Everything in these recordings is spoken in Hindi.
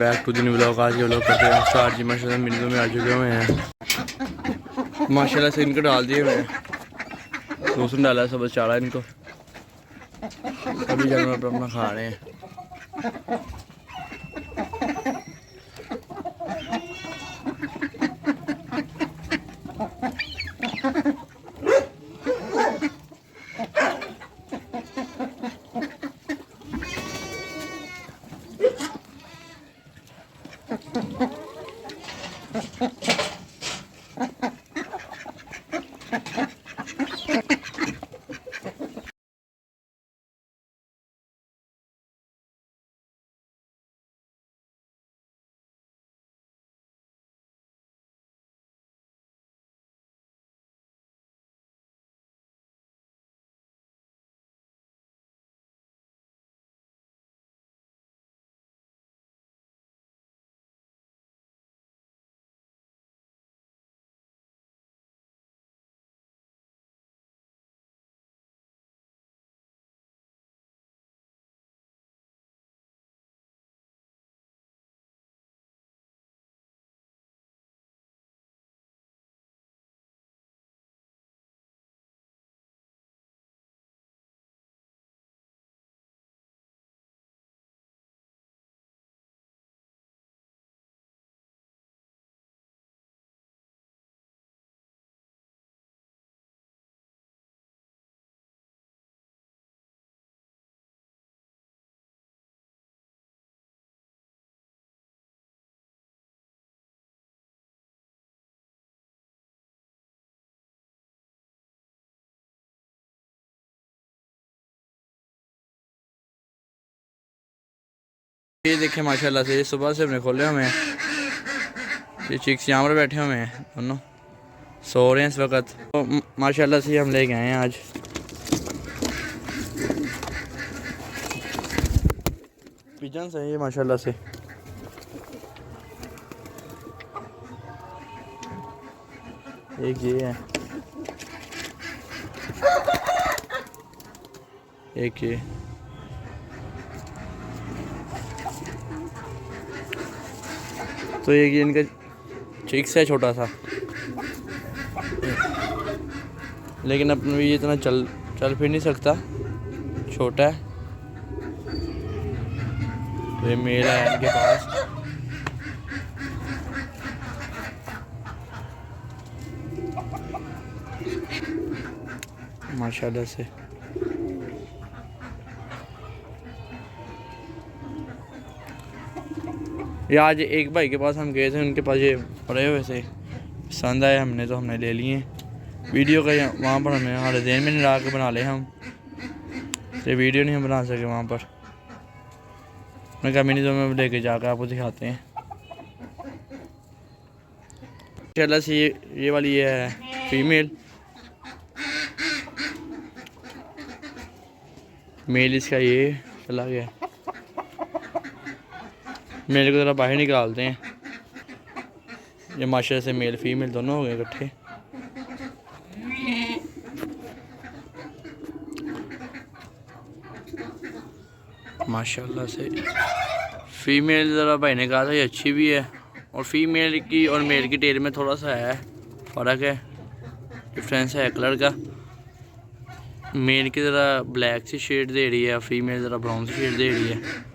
Back to the new vlog. आज के व्लॉग करते हैं स्टार्ट जी। माशाल्लाह मिनटों में आ चुके हुए हैं माशाल्लाह से। इनको डाल दिए हुए हैं, रोशन डाला है, सब चारा इनको। सभी जानवर अपना खा रहे हैं। ये देखें माशाल्लाह से, सुबह से हमने खोले हुए हैं। ये चिक्स यहाँ पर बैठे हुए हैं, दोनों सो रहे हैं इस वक्त। तो माशाल्लाह से हम ले गए हैं आज। पिजन्स है ये माशाल्लाह से। एक ये है, एक ये। तो ये इनका चिक्स है छोटा सा, लेकिन अपने भी इतना चल फिर नहीं सकता, छोटा है। तो ये मेल है इनके पास। माशाल्लाह से ये आज एक भाई के पास हम गए थे, उनके पास ये पड़े हुए थे, पसंद आए हमने, तो हमने ले लिए। वीडियो का वहाँ पर हमें हमारे ध्यान में नहीं रहा के बना ले हम, ये वीडियो नहीं हम बना सके वहाँ पर। मैं कहा मिनी जो में लेके जाकर आपको दिखाते हैं। माशाल्लाह से ये वाली ये है फीमेल, मेल इसका ये चला गया। मेल को ज़रा बाहर निकालते हैं। ये माशाल्लाह से मेल फीमेल दोनों हो गए इकट्ठे। माशाल्लाह से फीमेल ज़रा भाई ने कहा था ये अच्छी भी है, और फीमेल की और मेल की टेल में थोड़ा सा है फ़र्क है, डिफरेंस है कलर का। मेल की ज़रा ब्लैक सी शेड दे रही है, फीमेल ज़रा ब्राउन सी शेड दे रही है।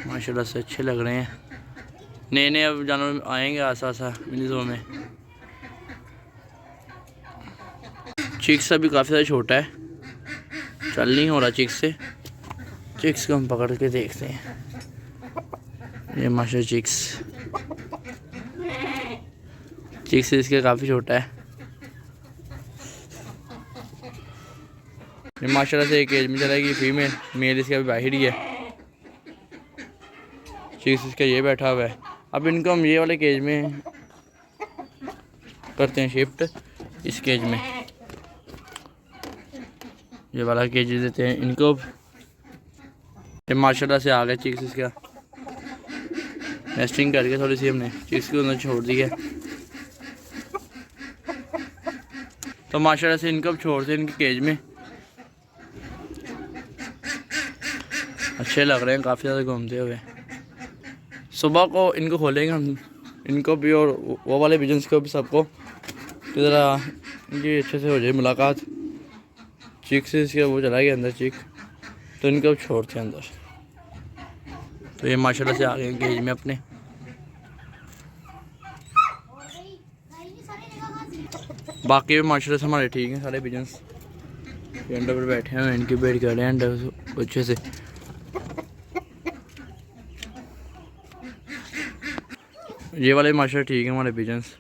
माशाल्लाह से अच्छे लग रहे हैं। नए नए अब जानवर आएंगे आसा आसा मिनी में। चिक्स अभी काफ़ी ज़्यादा छोटा है, चल नहीं हो रहा चिक्स से। चिक्स को हम पकड़ के देखते हैं। ये माशाल्लाह चिक्स इसके काफ़ी छोटा है। ये माशाल्लाह से एक एज में चलेगी फीमेल, मेल इसका अभी बाहर ही है। चिक्स इसका ये बैठा हुआ है। अब इनको हम ये वाले केज में करते हैं शिफ्ट, इस केज में ये वाला केज देते हैं इनको। ये माशाल्लाह से आ गया चिक्स इसका। नेस्टिंग करके थोड़ी सी हमने चिक्स को अंदर छोड़ दी है। तो माशाल्लाह से इनको अब छोड़ते हैं इनके केज में। अच्छे लग रहे हैं काफ़ी ज़्यादा घूमते हुए। सुबह को इनको खोलेंगे हम, इनको भी और वो वाले पिजन्स को भी, सबको ज़रा इनकी अच्छे से हो जाए मुलाकात। चीक से इसके वो चला गया अंदर चीक, तो इनको अब छोड़ते हैं अंदर। तो ये माशाल्लाह से आ गए केज में अपने। बाकी भी माशाल्लाह से हमारे ठीक हैं सारे पिजन्स। ये अंडे पर बैठे हैं, इनकी वेट कर रहे हैं अंडे अच्छे से। ये वाले माशाल्लाह ठीक है हमारे पिजन्स।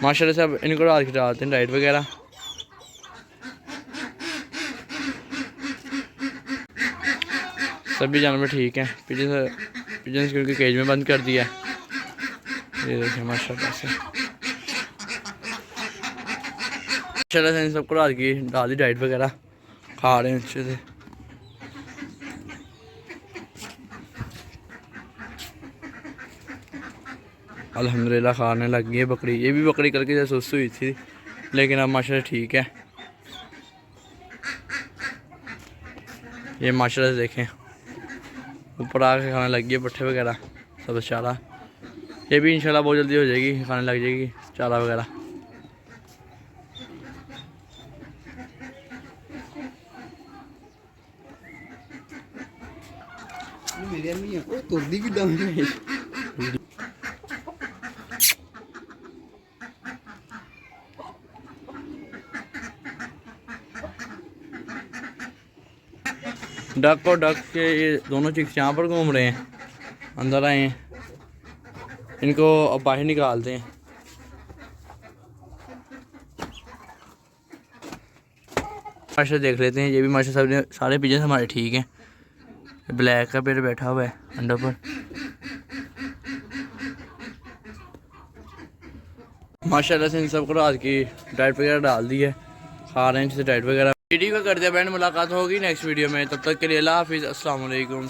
माशाल्लाह से अब इनको रात की डालते हैं डाइट वगैरह। सभी जानवर ठीक हैं। पिजन्स क्योंकि केज में बंद कर दिया है। ये देखिए माशाल्लाह से इन सबको रात की डाल दी डाइट वगैरह, खा रहे हैं अच्छे से। अल्हम्दुलिल्लाह खाने लग गई है बकरी। ये भी बकरी करके जैसे सुस्त हुई थी, लेकिन अब माशाल्लाह ठीक है। ये माशाल्लाह से देखें ऊपर आके खाने लग गई है पट्ठे वगैरह सब चारा। ये भी इंशाल्लाह बहुत जल्दी हो जाएगी, खाने लग जाएगी चारा वगैरह। डक और डक के ये दोनों चिक्स यहाँ पर घूम रहे हैं, अंदर आए हैं। इनको अब बाहर निकालते हैं। माशा देख लेते हैं। ये भी माशा सब सारे पिजन हमारे ठीक हैं। ब्लैक का पेड़ बैठा हुआ है अंडे पर। माशाल्लाह से इन सबको रात की डाइट वगैरह डाल दी है, खा रहे हैं जैसे डाइट वगैरह। वीडियो का करते हैं बैंड, मुलाकात होगी नेक्स्ट वीडियो में। तब तक के लिए अल्लाह हाफिज़, अस्सलाम वालेकुम।